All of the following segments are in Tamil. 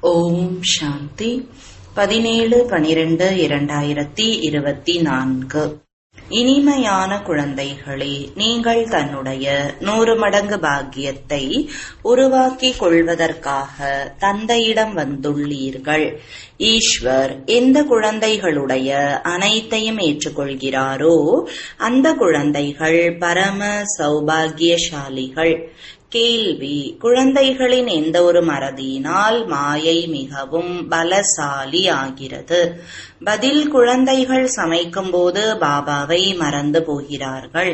ஓம் சாந்தி 17/12/2024. இனிமையான குழந்தைகளே, நீங்கள் தன்னுடைய 100 மடங்கு பாக்கியத்தை உருவாக்கிக் கொள்வதற்காக தந்தையிடம் வந்துள்ளீர்கள். ஈஸ்வர் எந்த குழந்தைகளுடைய அனைத்தையும் ஏற்றுக்கொள்கிறாரோ அந்த குழந்தைகள் பரம சௌபாகியசாலிகள். கேள்வி: குழந்தைகளின் எந்த ஒரு மறதியினால் மாயை மிகவும் பலசாலி ஆகிறது? பதில்: குழந்தைகள் சமைக்கும் போது பாபாவை மறந்து போகிறார்கள்.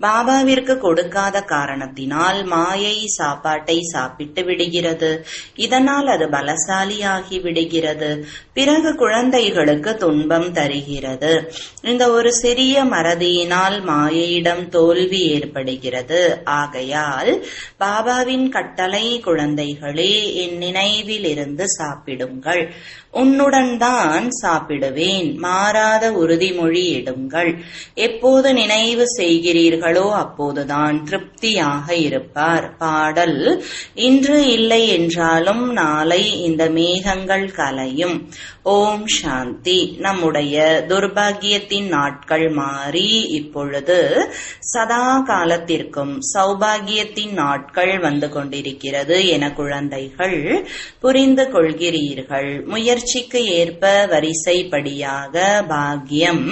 பாபாவிற்கு கொடுக்காத காரணத்தினால் மாயை சாப்பாட்டை சாப்பிட்டு விடுகிறது. இதனால் அது பலசாலியாகி விடுகிறது. பிறகு குழந்தைகளுக்கு துன்பம் தருகிறது. இந்த ஒரு சிறிய மறதியினால் மாயையிடம் தோல்வி ஏற்படுகிறது. ஆகையால் பாபாவின் கட்டளை: குழந்தைகளே, என் நினைவில் இருந்து சாப்பிடுங்கள். உன்னுடன் தான் சாப்பிடுவேன். மாறாத உறுதிமொழி எடுங்கள். எப்போது நினைவு செய்கிறீர்களோ அப்போதுதான் திருப்தியாக இருப்பார். பாடல்: இன்று இல்லை என்றாலும் நாளை இந்த மேகங்கள் கலையும். ஓம் சாந்தி. நம்முடைய துர்பாகியத்தின் நாட்கள் மாறி இப்பொழுது சதா காலத்திற்கும் சௌபாகியத்தின் நாட்கள் வந்து கொண்டிருக்கிறது என குழந்தைகள் புரிந்து கொள்கிறீர்கள். முயற்சிக்கு ஏற்ப வரிசைப்படியாக பாக்கியம்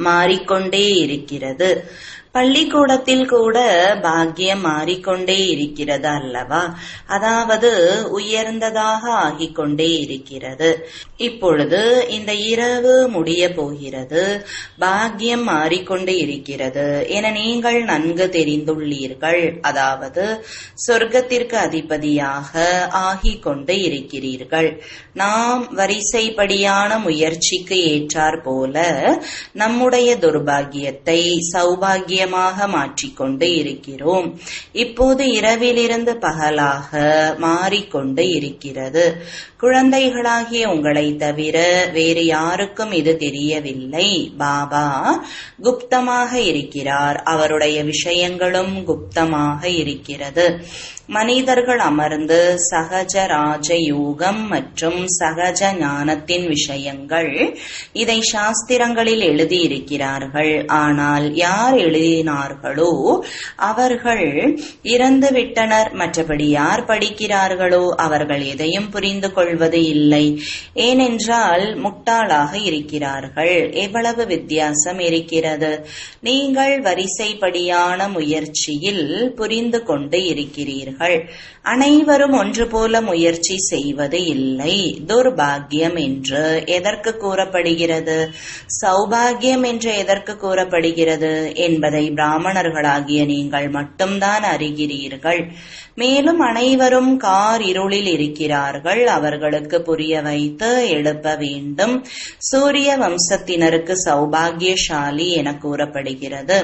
மாறிக்கொண்டே இருக்கிறது. பள்ளிக்கூடத்தில் கூட பாக்கியம் மாறிக்கொண்டே இருக்கிறது அல்லவா? அதாவது உயர்ந்ததாக ஆகிக்கொண்டே இருக்கிறது. இப்பொழுது இந்த இரவு முடிய போகிறது. பாக்கியம் மாறிக்கொண்டே இருக்கிறது என நீங்கள் நன்கு தெரிந்துள்ளீர்கள். அதாவது சொர்க்கத்திற்கு அதிபதியாக ஆகிக்கொண்டு இருக்கிறீர்கள். நாம் வரிசைப்படியான முயற்சிக்கு ஏற்றாற் போல நம்முடைய துர்பாகியத்தை சௌபாகிய மாற்றிக்கொண்டு இருக்கிறோம். இப்போது இரவிலிருந்து பகலாக மாறிக்கொண்டு இருக்கிறது. குழந்தைகளாகிய உங்களை தவிர வேறு யாருக்கும் இது தெரியவில்லை. பாபா குப்தமாக இருக்கிறார். அவருடைய விஷயங்களும் குப்தமாக இருக்கிறது. மனிதர்கள் அமர்ந்து சகஜ ராஜ யோகம் மற்றும் சகஜ ஞானத்தின் விஷயங்கள் இதை சாஸ்திரங்களில் எழுதியிருக்கிறார்கள். ஆனால் யார் எழுதினார்களோ அவர்கள் இறந்து விட்டனர். மற்றபடி யார் படிக்கிறார்களோ அவர்கள் எதையும் புரிந்து கொள்வது இல்லை. ஏனென்றால் முட்டாளாக இருக்கிறார்கள். எவ்வளவு வித்தியாசம் இருக்கிறது! நீங்கள் வரிசைப்படியான முயற்சியில் புரிந்து கொண்டு இருக்கிறீர்கள். அனைவரும் ஒன்று போல முயற்சி செய்வது இல்லை. துர்பாகியம் என்று எதற்கு கூறப்படுகிறது? சௌபாகியம் என்று எதற்கு கூறப்படுகிறது என்பதை பிராமணர்களாகிய நீங்கள் மட்டும்தான் அறிகிறீர்கள். மேலும் அனைவரும் கார் இருளில் இருக்கிறார்கள். அவர்களுக்கு புரிய வைத்து எழுப்ப வேண்டும். சூரிய வம்சத்தினருக்கு சௌபாகியசாலி என கூறப்படுகிறது.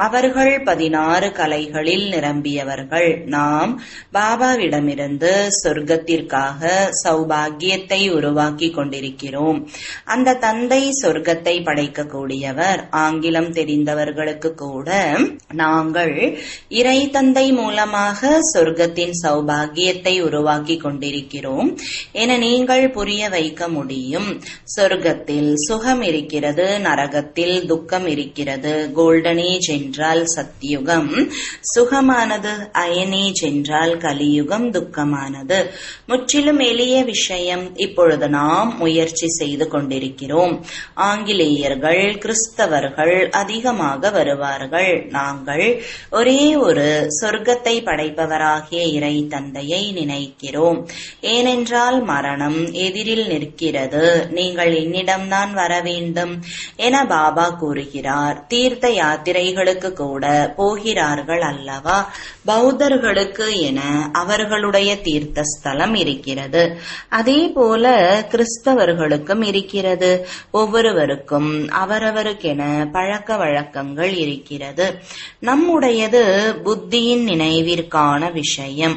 அவர்கள் 16 கலைகளில் நிரம்பியவர்கள். நாம் பாபாவிடமிருந்து சொர்க்கத்திற்காக சௌபாகியத்தை உருவாக்கி கொண்டிருக்கிறோம். அந்த தந்தை சொர்க்கத்தை படைக்கக்கூடியவர். ஆங்கிலம் தெரிந்தவர்களுக்கு கூட நாங்கள் இறை தந்தை மூலமாக சொர்க்கத்தின் சௌபாகியத்தை உருவாக்கி கொண்டிருக்கிறோம் என நீங்கள் புரிய வைக்க முடியும். சொர்க்கத்தில் சுகம் இருக்கிறது, நரகத்தில் துக்கம் இருக்கிறது. கோல்டன் ஏஜ் என்றால் சத்யுகம் சுகமானது, அயன் ஏஜ் என்றால் கலியுகம் துக்கமானது. முற்றிலும் எளிய விஷயம். இப்பொழுது நாம் முயற்சி செய்து கொண்டிருக்கிறோம். ஆங்கிலேயர்கள் கிறிஸ்தவர்கள் அதிகமாக வருவார்கள். நாங்கள் ஒரே ஒரு சொர்க்கத்தை படைப்பவராகிய இறை தந்தையை நினைக்கிறோம். ஏனென்றால் மரணம் எதிரில் நிற்கிறது. நீங்கள் என்னிடம்தான் வர வேண்டும் என பாபா கூறுகிறார். தீர்த்த யாத்திரைகளுக்கு கூட போகிறார்கள் அல்லவா? பௌத்தர்களுக்கு என அவர்களுடைய தீர்த்த ஸ்தலம் இருக்கிறது. அதே போல கிறிஸ்தவர்களுக்கும் இருக்கிறது. ஒவ்வொருவருக்கும் அவரவருக்கென பழக்க வழக்கங்கள் இருக்கிறது. நம்முடையது புத்தியின் நினைவிற்கான விஷயம். விஷயம்.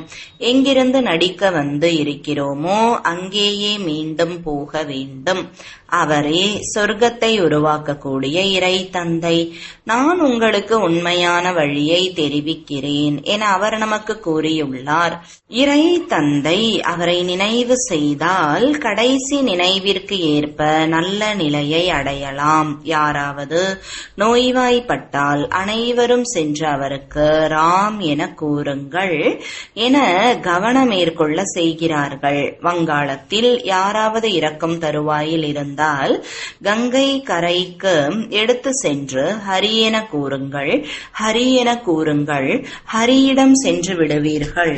எங்கிருந்து நடிக்க வந்து இருக்கிறோமோ அங்கேயே மீண்டும் போக வேண்டும். அவரே சொர்க்கத்தை உருவாக்கக்கூடிய இறை தந்தை. நான் உங்களுக்கு உண்மையான வழியை தெரிவிக்கிறேன் என அவர் நமக்கு கூறியுள்ளார். இறை தந்தை அவரை நினைவு செய்தால் கடைசி நினைவிற்கு ஏற்ப நல்ல நிலையை அடையலாம். யாராவது நோய்வாய்ப்பட்டால் அனைவரும் சென்று அவருக்கு ராம் என கூறுங்கள் என கவனம் மேற்கொள்ள செய்கிறார்கள். வங்காளத்தில் யாராவது இறக்கும் தருவாயில் இருந்தால் கங்கை கரைக்கு எடுத்து சென்று ஹரி என கூறுங்கள், ஹரி என கூறுங்கள், ஹரியிடம் சென்று விடுவீர்கள்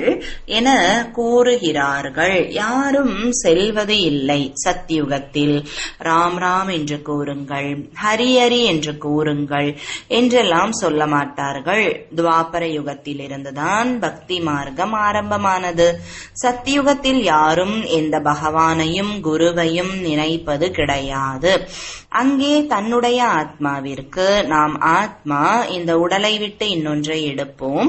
என கூறுகிறார்கள். யாரும் செல்வது இல்லை. சத்தியுகத்தில் ராம் ராம் என்று கூறுங்கள், ஹரி ஹரி என்று கூறுங்கள் என்றெல்லாம் சொல்ல மாட்டார்கள். துவாபர யுகத்தில் இருந்துதான் பக்தி மார்க்கம் ஆரம்பமானது. சத்தியுகத்தில் யாரும் எந்த பகவானையும் குருவையும் நினைப்பது கிடையாது. அங்கே தன்னுடைய ஆத்மாவிற்கு நாம் ஆத்மா இந்த உடலை விட்டு இன்னொன்றை எடுப்போம்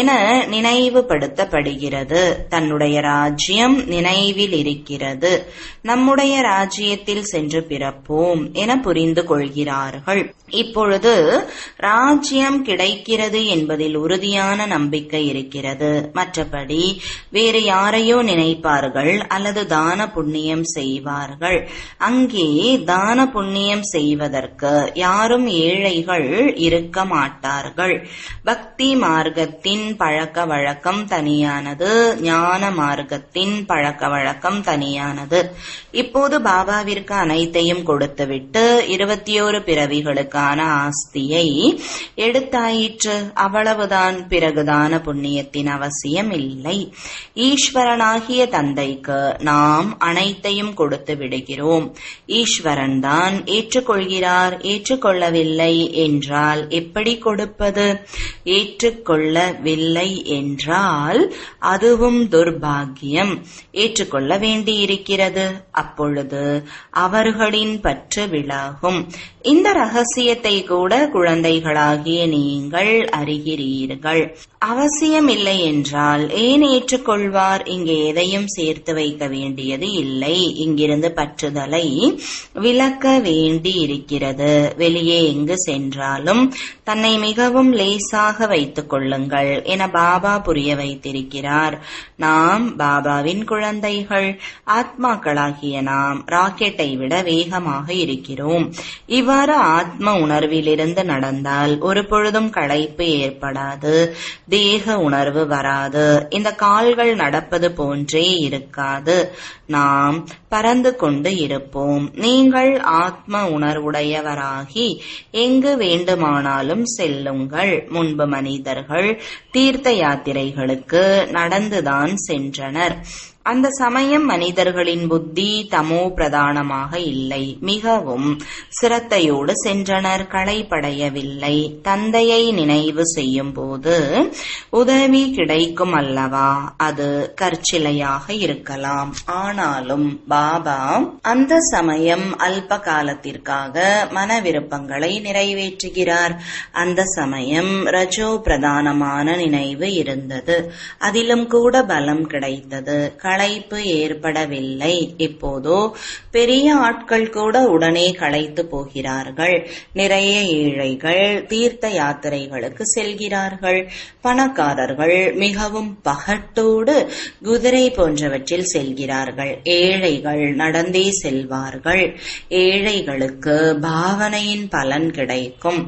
என நினைவுபடுத்தப்படுகிறது. தன்னுடைய ராஜ்யம் நினைவில் இருக்கிறது. நம்முடைய ராஜ்யத்தில் சென்று பிறப்போம் என புரிந்து கொள்கிறார்கள். இப்பொழுது ராஜ்யம் கிடைக்கிறது என்பதில் உறுதியான நம்பிக்கை இருக்கிறது. மற்றபடி வேறு யாரையோ நினைப்பார்கள் அல்லது தான புண்ணியம் செய்வார்கள். அங்கே தான புண்ணியம் செய்வதற்கு யாரும் ஏழைகள் இருக்க மாட்டார்கள். பக்தி மார்க்கத்தின் பழக்க வழக்கம் தனியானது, ஞான மார்க்கத்தின் பழக்க வழக்கம் தனியானது. இப்போது பாபாவிற்கு அனைத்தையும் கொடுத்துவிட்டு 21 பிறவிகளுக்கான ஆஸ்தியை எடுத்தாயிற்று. அவ்வளவுதான். பிறகுதான புண்ணியத்தின் அவசியம் இல்லை. ஈஸ்வரனாகிய தந்தைக்கு நாம் அனைத்தையும் கொடுத்து விடுகிறோம். ஈஸ்வரன் தான் ஏற்றுக்கொள்கிறார். ஏற்றுக்கொள்ளவில்லை என்றால் எப்படி கொடுப்பது? ஏற்றுக்கொள்ளவில்லை என்றால் அதுவும் துர்பாக்கியம். ஏற்றுக்கொள்ள வேண்டியிருக்கிறது. அப்பொழுது அவர்களின் பற்று விலகும். இந்த ரகசியத்தை கூட குழந்தைகளாகிய நீங்கள் அறிகிறீர்கள். அவசியமில்லை என்றால் ஏன் ஏற்றுக்கொள்வார்? இங்கே எதையும் சேர்த்து வைக்க வேண்டியது இல்லை. இங்கிருந்து பற்றுதலை விலக்க வேண்டி இருக்கிறது. வெளியே எங்கு சென்றாலும் தன்னை மிகவும் லேசாக வைத்துக் கொள்ளுங்கள் என பாபா புரிய வைத்திருக்கிறார். நாம் பாபாவின் குழந்தைகள். ஆத்மாக்களாகிய நாம் ராக்கெட்டை விட வேகமாக இருக்கிறோம். இவ்வாறு ஆத்ம உணர்விலிருந்து நடந்தால் ஒரு பொழுதும் களைப்பு ஏற்படாது. தேக உணர்வு வராது. இந்த கால்கள் நடப்பது போன்றே இருக்காது. நாம் பறந்து கொண்டு இருப்போம். நீங்கள் ஆத்ம உணர்வுடையவராகி எங்கு வேண்டுமானாலும் செல்லுங்கள். முன்பு மனிதர்கள் தீர்த்த யாத்திரைகளுக்கு நடந்துதான் சென்றனர். அந்த சமயம் மனிதர்களின் புத்தி தமோ பிரதானமாக இல்லை. மிகவும் சிரத்தையோடு சென்றனர். களைப்படையவில்லை. தந்தையை நினைவு செய்யும் போது உதவி கிடைக்கும் அல்லவா? அது கற்சிலையாக இருக்கலாம். ஆனாலும் பாபா அந்த சமயம் அல்ப காலத்திற்காக மன விருப்பங்களை நிறைவேற்றுகிறார். அந்த சமயம் ரஜோ பிரதானமான நினைவு இருந்தது. அதிலும் கூட பலம் கிடைத்தது. களைப்பு ஏற்படவில்லை. இப்போதோ பெரிய ஆட்கள் கூட உடனே களைத்து போகிறார்கள். நிறைய ஏழைகள் தீர்த்த யாத்திரைகளுக்கு செல்கிறார்கள். பணக்காரர்கள் மிகவும் பகட்டோடு குதிரை போன்றவற்றில் செல்கிறார்கள். ஏழைகள் நடந்தே செல்வார்கள். ஏழைகளுக்கு பாவனையின் பலன் கிடைக்கும்.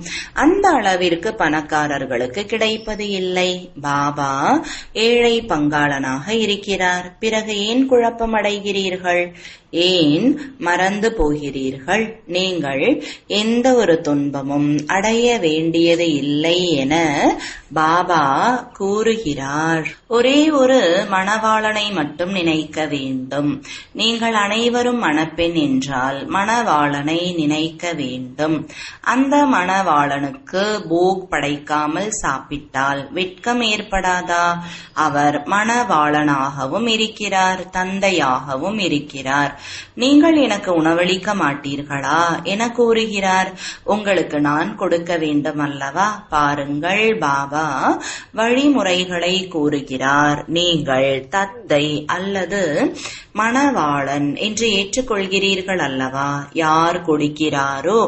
அந்த அளவிற்கு பணக்காரர்களுக்கு கிடைப்பது இல்லை. பாபா ஏழை பங்காளனாக இருக்கிறார். பிறகு ஏன் குழப்பம் அடைகிறீர்கள்? ஏன் மறந்து போகிறீர்கள்? நீங்கள் எந்த ஒரு துன்பமும் அடைய வேண்டியது இல்லை என பாபா கூறுகிறார். ஒரே ஒரு மணவாளனை மட்டும் நினைக்க வேண்டும். நீங்கள் அனைவரும் மணப்பெண் என்றால் மணவாளனை நினைக்க வேண்டும். அந்த மணவாளனுக்கு போக் படைக்காமல் சாப்பிட்டால் வெட்கம் ஏற்படாதா? அவர் மணவாளனாகவும் இருக்கிறார். இருக்கிறார், தந்தையாகவும் இருக்கிறார். நீங்கள் எனக்கு உணவளிக்க மாட்டீர்களா என கூறுகிறார். உங்களுக்கு நான் கொடுக்க வேண்டும் அல்லவா? பாருங்கள், பாபா வழிமுறைகளை கூறுகிறார். நீங்கள் தத்தை அல்லது மணவாளன் என்று ஏற்றுக்கொள்கிறீர்கள் அல்லவா? யார் கொடுக்கிறாரோ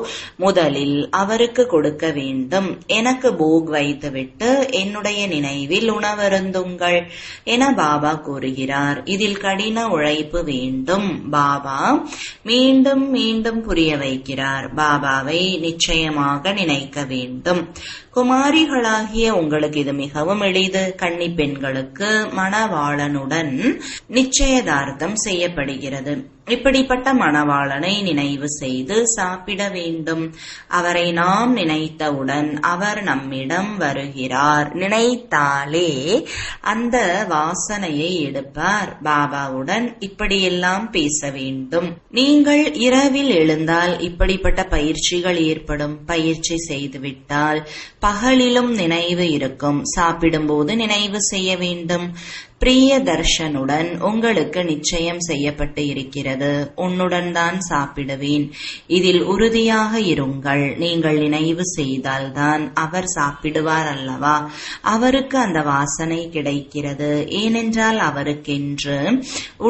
முதலில் அவருக்கு கொடுக்க வேண்டும். எனக்கு போக் வைத்துவிட்டு என்னுடைய நினைவில் உணவருந்துங்கள் என பாபா கூறுகிறார். இதில் கடின உழைப்பு வேண்டும். பாபா மீண்டும் மீண்டும் புரிய வைக்கிறார். பாபாவை நிச்சயமாக நினைக்க வேண்டும். குமாரிகளாகிய உங்களுக்கு இது மிகவும் எளிது. கன்னி பெண்களுக்கு மணவாளனுடன் நிச்சயதார்த்தம் செய்யப்படுகிறது. இப்படிப்பட்ட மணவாளனை நினைவு செய்து சாப்பிட வேண்டும். அவரை நாம் நினைத்தவுடன் அவர் நம்மிடம் வருகிறார். நினைத்தாலே அந்த வாசனையை எடுப்பார். பாபாவுடன் இப்படியெல்லாம் பேச வேண்டும். நீங்கள் இரவில் எழுந்தால் இப்படிப்பட்ட பயிற்சிகள் ஏற்படும். பயிற்சி செய்துவிட்டால் பகலிலும் நினைவு இருக்கும். சாப்பிடும்போது நினைவு செய்ய வேண்டும். பிரிய தர்ஷனுடன் உங்களுக்கு நிச்சயம் செய்யப்பட்டு இருக்கிறது. உன்னுடன் தான் சாப்பிடுவேன். இதில் உறுதியாக இருங்கள். நீங்கள் நினைவு செய்தால்தான் அவர் சாப்பிடுவார் அல்லவா? அவருக்கு அந்த வாசனை கிடைக்கிறது. ஏனென்றால் அவருக்கென்று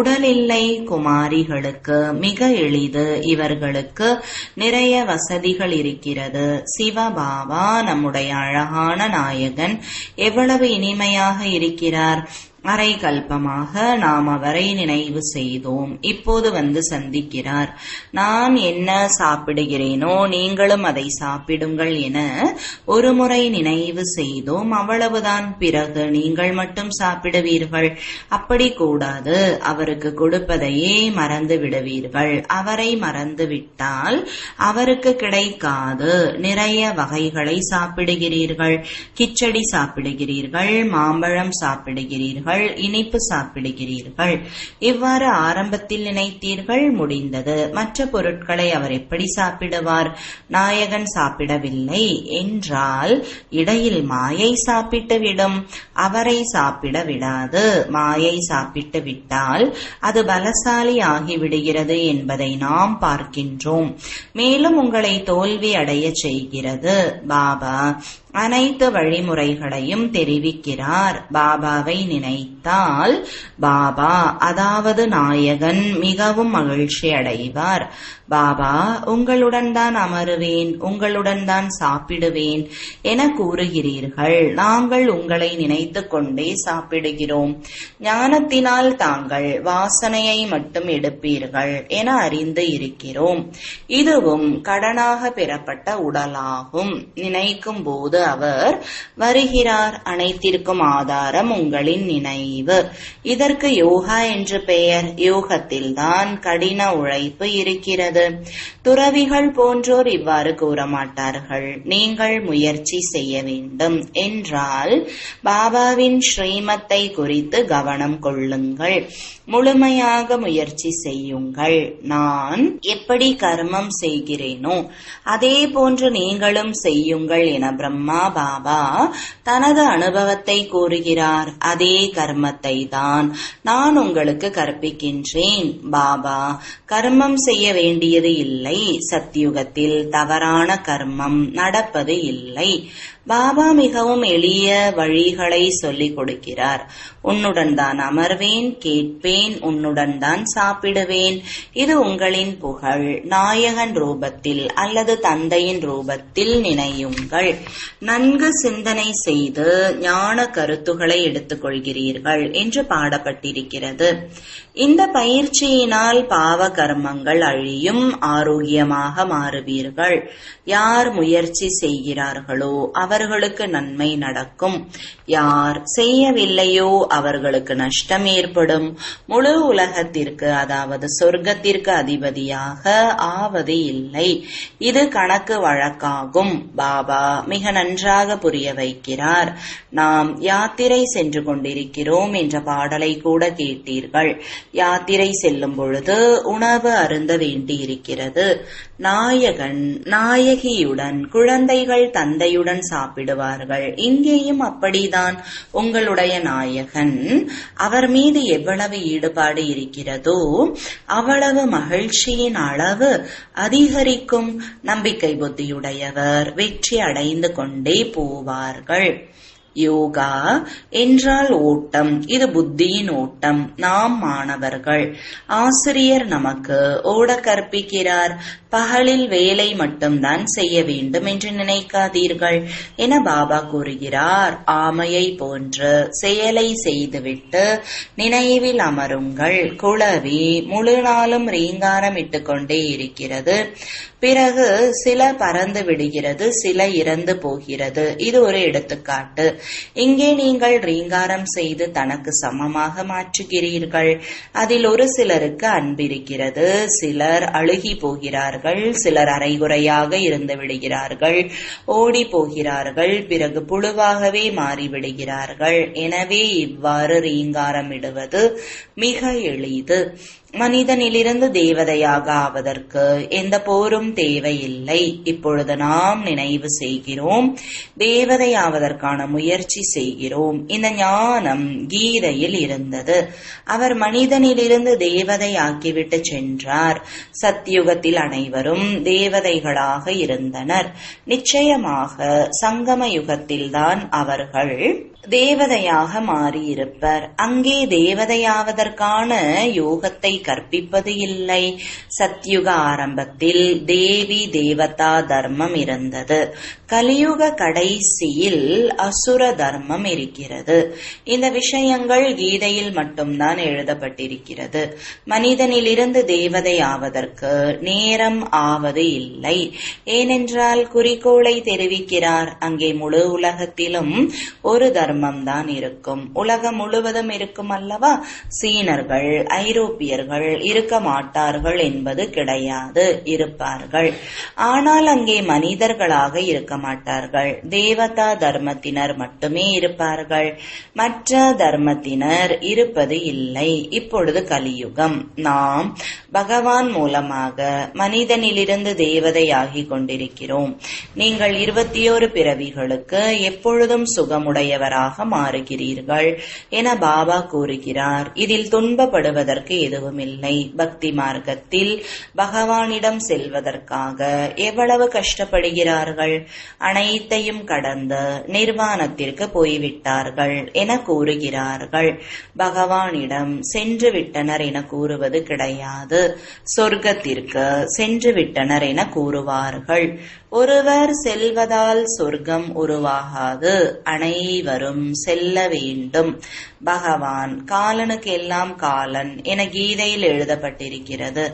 உடல் இல்லை. குமாரிகளுக்கு மிக எளிது. இவர்களுக்கு நிறைய வசதிகள் இருக்கிறது. சிவபாபா நம்முடைய அழகான நாயகன் எவ்வளவு இனிமையாக இருக்கிறார். அரை கல்பமாக நாம் அவரை நினைவு செய்தோம். இப்போது வந்து சந்திக்கிறார். நான் என்ன சாப்பிடுகிறேனோ நீங்களும் அதை சாப்பிடுங்கள் என ஒரு முறை நினைவு செய்தோம். அவ்வளவுதான். பிறகு நீங்கள் மட்டும் சாப்பிடுவீர்கள். அப்படி கூடாது. அவருக்கு கொடுப்பதையே மறந்து விடுவீர்கள். அவரை மறந்துவிட்டால் அவருக்கு கிடைக்காது. நிறைய வகைகளை சாப்பிடுகிறீர்கள். கிச்சடி சாப்பிடுகிறீர்கள், மாம்பழம் சாப்பிடுகிறீர்கள், இனிப்பு சாப்பிடுகிறீர்கள். இவ்வாறு ஆரம்பத்தில் நினைத்தீர்கள், முடிந்தது. மற்ற பொருட்களை அவர் எப்படி சாப்பிடுவார்? நாயகன் சாப்பிடவில்லை என்றால் இடையில் மாயை சாப்பிட்டு விடும். அவரை சாப்பிட விடாது. மாயை சாப்பிட்டு விட்டால் அது பலசாலி ஆகிவிடுகிறது என்பதை நாம் பார்க்கின்றோம். மேலும் உங்களை தோல்வி அடைய செய்கிறது. பாபா அனைத்து வழிமுறைகளையும் தெரிவிக்கிறார். பாபாவை நினைத்தால் பாபா அதாவது நாயகன் மிகவும் மகிழ்ச்சி அடைவார். பாபா உங்களுடன் தான் அமருவேன், உங்களுடன் தான் சாப்பிடுவேன் என கூறுகிறீர்கள். நாங்கள் உங்களை நினைத்து கொண்டே சாப்பிடுகிறோம். ஞானத்தினால் தாங்கள் வாசனையை மட்டும் எடுப்பீர்கள் என அறிந்து இருக்கிறோம். இதுவும் கடனாக பெறப்பட்ட உடலாகும். நினைக்கும் போது அவர் வருகிறார். அனைத்திற்கும் ஆதாரம் உங்களின் நினைவு. இதற்கு யோகா என்று பெயர். யோகத்தில்தான் கடின உழைப்பு இருக்கிறது. துறவிகள் போன்றோர் இவ்வாறு கூற மாட்டார்கள். நீங்கள் முயற்சி செய்ய வேண்டும் என்றால் பாபாவின் ஸ்ரீமத்தை குறித்து கவனம் கொள்ளுங்கள். முழுமையாக முயற்சி செய்யுங்கள். நான் எப்படி கர்மம் செய்கிறேனோ அதே போன்று நீங்களும் செய்யுங்கள் என பிரம்மா பாபா தனது அனுபவத்தை கூறுகிறார். அதே கர்மத்தை தான் நான் உங்களுக்கு கற்பிக்கின்றேன். பாபா கர்மம் செய்ய வேண்டியது இல்லை. சத்யுகத்தில் தவறான கர்மம் நடப்பது இல்லை. பாபா மிகவும் எளிய வழிகளை சொல்லிக் கொடுக்கிறார். உன்னுடன் தான் அமர்வேன், கேட்பேன், உன்னுடன் தான் சாப்பிடுவேன். இது உங்களின் புகழ். நாயகன் ரூபத்தில் அல்லது தந்தையின் ரூபத்தில் நினையுங்கள். நன்கு சிந்தனை செய்து ஞான கருத்துக்களை எடுத்துக்கொள்கிறீர்கள் என்று பாடப்பட்டிருக்கிறது. இந்த பயிற்சியினால் பாவ கர்மங்கள் அழியும். ஆரோக்கியமாக மாறுவீர்கள். யார் முயற்சி செய்கிறார்களோ அவர்களுக்கு நன்மை நடக்கும். யார் செய்யவில்லையோ அவர்களுக்கு நஷ்டம் ஏற்படும். முழு உலகத்திற்கு அதாவது சொர்க்கத்திற்கு அதிபதியாக ஆவது இல்லை. இது கணக்கு வழக்காகும். பாபா மிக நன்றாக புரிய வைக்கிறார். நாம் யாத்திரை சென்று கொண்டிருக்கிறோம் என்ற பாடலை கூட கேட்டீர்கள். யாத்திரை செல்லும் பொழுது உணவு அருந்த வேண்டியிருக்கிறது. நாயகன் நாயகியுடன் குழந்தைகள் தந்தையுடன் சாப்பிடுவார்கள். இங்கேயும் அப்படிதான். உங்களுடைய நாயகன் அவர் மீது எவ்வளவு ஈடுபாடு இருக்கிறதோ அவ்வளவு மகிழ்ச்சியின் அளவு அதிகரிக்கும். நம்பிக்கை புத்தியுடையவர் வெற்றி அடைந்து கொண்டே போவார்கள். யோகா என்றால் ஓட்டம். இது புத்தியின் ஓட்டம். நாம் மாணவர்கள். ஆசிரியர் நமக்கு ஓட கற்பிக்கிறார். பகலில் வேலை மட்டும்தான் செய்ய வேண்டும் என்று நினைக்காதீர்கள் என பாபா கூறுகிறார். ஆமையை போன்று செயலை செய்துவிட்டு நினைவில் அமருங்கள். குளவி முழு நாளும் ரீங்காரம் இட்டுக் கொண்டே இருக்கிறது. பிறகு சில பறந்து விடுகிறது, சில இறந்து போகிறது. இது ஒரு எடுத்துக்காட்டு. இங்கே நீங்கள் ரீங்காரம் செய்து தனக்கு சமமாக மாற்றுகிறீர்கள். அதில் ஒரு சிலருக்கு அன்பிருக்கிறது, சிலர் அழுகி போகிறார்கள், சிலர் அரைகுறையாக இருந்து விடுகிறார்கள், ஓடி போகிறார்கள், பிறகு புழுவாகவே மாறிவிடுகிறார்கள். எனவே இவ்வாறு ரீங்காரம் இடுவது மிக எளிது. மனிதனிலிருந்து தேவதையாக ஆவதற்கு எந்த போரும் தேவையில்லை. இப்பொழுது நாம் நினைவு செய்கிறோம், தேவதையாவதற்கான முயற்சி செய்கிறோம். இந்த ஞானம் கீதையில் இருந்தது. அவர் மனிதனிலிருந்து தேவதையாக்கிவிட்டு சென்றார். சத்யுகத்தில் அனைவரும் தேவதைகளாக இருந்தனர். நிச்சயமாக சங்கம யுகத்தில்தான் அவர்கள் தேவதையாக மாறியிருப்பர். அங்கே தேவதையாவதற்கான யோகத்தை கற்பிப்பது இல்லை. சத்யுக ஆரம்பத்தில் தேவி தேவதா தர்மம் இருந்தது. கலியுக கடைசியில் அசுர தர்மம் இருக்கிறது. இந்த விஷயங்கள் கீதையில் மட்டும்தான் எழுதப்பட்டிருக்கிறது. மனிதனிலிருந்து தேவதை ஆவதற்கு நேரம் ஆவது இல்லை. ஏனென்றால் குறிக்கோளை தெரிவிக்கிறார். அங்கே முழு உலகத்திலும் ஒரு தர்மம் தான் இருக்கும். உலகம் முழுவதும் இருக்கும் அல்லவா? சீனர்கள் ஐரோப்பியர்கள் இருக்க மாட்டார்கள் என்பது கிடையாது. இருப்பார்கள். ஆனால் அங்கே மனிதர்களாக இருக்க மாட்டார்கள். தேவதா தர்மத்தினர் மட்டுமே இருப்பார்கள். மற்ற தர்மத்தினர் இருப்பது இல்லை. இப்பொழுது கலியுகம். நாம் பகவான் மூலமாக மனிதனிலிருந்து தேவதையாகி கொண்டிருக்கிறோம். நீங்கள் 21 பிறவிகளுக்கு எப்பொழுதும் சுகமுடையவராக மாறுகிறீர்கள் என பாபா கூறுகிறார். இதில் துன்பப்படுவதற்கு எதுவும் இல்லை. பக்தி மார்க்கத்தில் பகவானிடம் செல்வதற்காக எவ்வளவு கஷ்டப்படுகிறார்கள். அனைத்தையும் கடந்து நிர்வாணத்திற்கு போய்விட்டார்கள் என கூறுகிறார்கள். பகவானிடம் சென்று விட்டனர் என கூறுவது கிடையாது. சொர்க்கத்திற்கு சென்று விட்டனர் என கூறுவார்கள். ஒருவர் செல்வதால் சொர்க்கம் உருவாகாது. அனைவரும் செல்ல வேண்டும். பகவான் காலனுக்கு எல்லாம் காலன் என கீதையில் எழுதப்பட்டிருக்கிறது.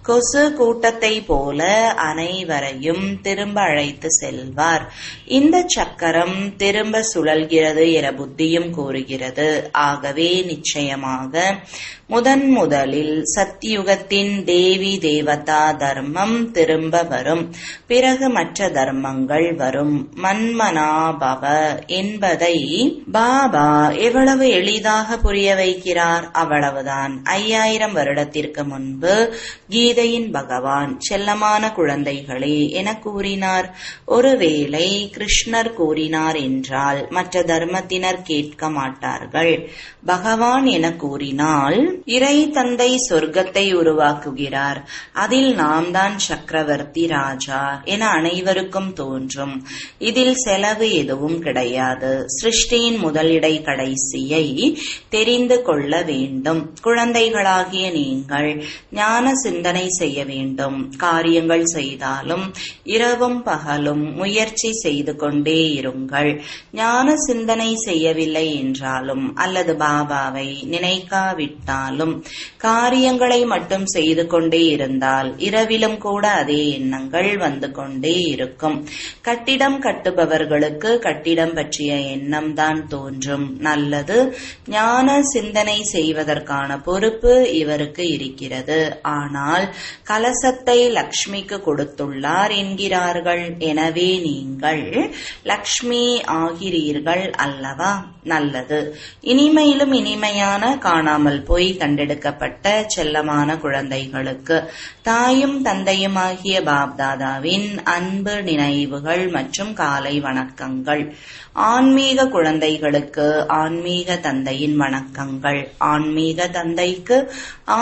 கொசு கூட்டத்தை போல அனைவரையும் திரும்ப அழைத்து செல்வார். இந்த சக்கரம் திரும்ப சுழல்கிறது என புத்தியும் கூறுகிறது. ஆகவே நிச்சயமாக முதலில் சத்தியுகத்தின் தேவி தேவதா தர்மம் திரும்ப வரும். பிறகு மற்ற தர்மங்கள் வரும். மன்மனாபவ என்பதை பாபா எவ்வளவு எளிதாக புரிய வைக்கிறார். அவ்வளவுதான். 5000 வருடத்திற்கு முன்பு கீதையின் பகவான் செல்லமான குழந்தைகளே என கூறினார். ஒருவேளை கிருஷ்ணர் கூறினார் என்றால் மற்ற தர்மத்தினர் கேட்க மாட்டார்கள். பகவான் என கூறினால் இறை தந்தை சொர்க்கத்தை உருவாக்குகிறார். அதில் நாம் தான் சக்கரவர்த்தி ராஜா என அனைவருக்கும் தோன்றும். இதில் செலவு எதுவும் கிடையாது. சிருஷ்டியின் முதலிடை கடைசியை தெரிந்து கொள்ள வேண்டும். குழந்தைகளாகிய நீங்கள் ஞான சிந்தனை செய்ய வேண்டும். காரியங்கள் செய்தாலும் இரவும் பகலும் முயற்சி செய்து கொண்டே இருங்கள். ஞான சிந்தனை செய்யவில்லை என்றாலும் அல்லது பாபாவை நினைக்காவிட்டாலும் காரியங்களை மட்டும் செய்து கொண்டே இருந்தால் இரவிலும் கூட அதே எண்ணங்கள் வந்து கொண்டே இருக்கும். கட்டிடம் கட்டுபவர்களுக்கு கட்டிடம் பற்றிய எண்ணம் தான் தோன்றும். நல்லது, ஞான சிந்தனை செய்வதற்கான பொறுப்பு இவருக்கு இருக்கிறது. ஆனால் கலசத்தை லக்ஷ்மிக்கு கொடுத்துள்ளார் என்கிறார்கள். எனவே நீங்கள் லக்ஷ்மி ஆகிறீர்கள் அல்லவா? நல்லது. இனிமையிலும் இனிமையான காணாமல் போய் கண்டெடுக்கப்பட்ட செல்லமான குழந்தைகளுக்கு தாயும் தந்தையுமாகிய பாப்தாதாவின் அன்பு நினைவுகள் மற்றும் காலை வணக்கங்கள். ஆன்மீக குழந்தைகளுக்கு ஆன்மீக தந்தையின் வணக்கங்கள். ஆன்மீக தந்தைக்கு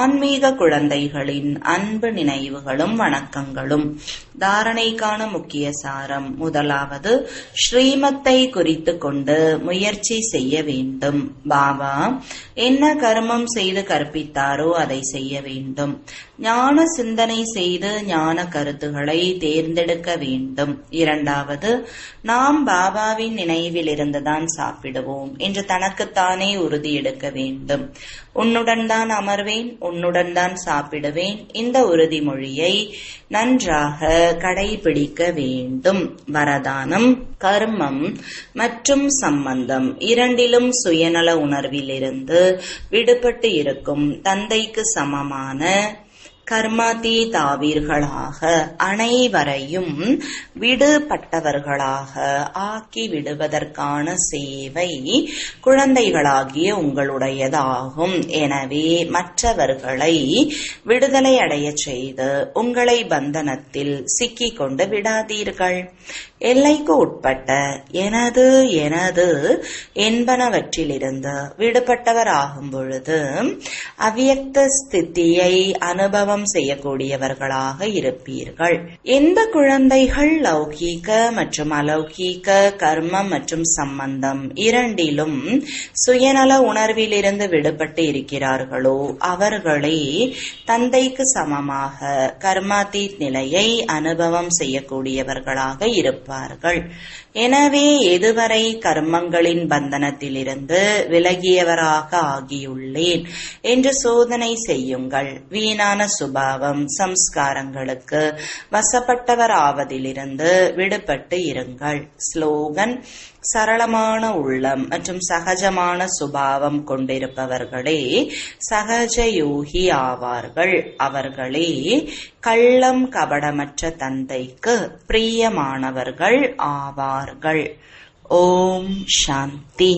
ஆன்மீக குழந்தைகளின் அன்பு நினைவுகளும் வணக்கங்களும். தாரணைக்கான முக்கிய சாரம். முதலாவது, ஸ்ரீமத்தை குறித்து கொண்டு முயற்சி செய்ய வேண்டும். பாபா என்ன கர்மம் செய்து கற்பித்தாரோ அதை செய்ய வேண்டும். ஞான சிந்தனை செய்து ஞான கருத்துக்களை தேர்ந்தெடுக்க வேண்டும். இரண்டாவது, நாம் பாபாவின் நினைவில் இருந்துதான் சாப்பிடுவோம் என்று தனக்குத்தானே உறுதி எடுக்க வேண்டும். உன்னுடன் தான் அமர்வேன், உன்னுடன் தான் சாப்பிடுவேன். இந்த உறுதிமொழியை நன்றாக கடைபிடிக்க வேண்டும். வரதானம். கர்மம் மற்றும் சம்பந்தம் இரண்டிலும் சுயநல உணர்விலிருந்து விடுபட்டு இருக்கும் தந்தைக்கு சமமான கர்மாதீதாவீர்களாக அனைவரையும் விடுபட்டவர்களாக ஆக்கி விடுவதற்கான சேவை குழந்தைகளாகிய உங்களுடையதாகும். எனவே மற்றவர்களை விடுதலை அடைய செய்து உங்களை பந்தனத்தில் சிக்கிக் கொண்டு விடாதீர்கள். எல்லைக்கு உட்பட்ட எனது எனது என்பனவற்றிலிருந்து விடுபட்டவர் ஆகும் பொழுது அவ்யக்த ஸ்திதியை அனுபவம் செய்யக்கூடியவர்களாக இருப்பீர்கள். எந்த குழந்தைகள் லௌகீக மற்றும் அலௌகீக கர்மம் மற்றும் சம்பந்தம் இரண்டிலும் சுயநல உணர்விலிருந்து விடுபட்டு இருக்கிறார்களோ அவர்களே தந்தைக்கு சமமாக கர்மாதீத் நிலையை அனுபவம் செய்யக்கூடியவர்களாக இருப்பார்கள். எனவே எதுவரை கர்மங்களின் பந்தனத்திலிருந்து விலகியவராக ஆகியுள்ளேன் என்று சோதனை செய்யுங்கள். வீணான சுபாவம் சம்ஸ்காரங்களுக்கு வசப்பட்டவர் ஆவதிலிருந்து விடுபட்டு இருங்கள். ஸ்லோகன். சரளமான உள்ளம் மற்றும் சகஜமான சுபாவம் கொண்டிருப்பவர்களே சகஜ யோகி ஆவார்கள். அவர்களே கள்ளம் கபடமற்ற தந்தைக்கு பிரியமானவர்கள் ஆவார்கள். ஓம் சாந்தி.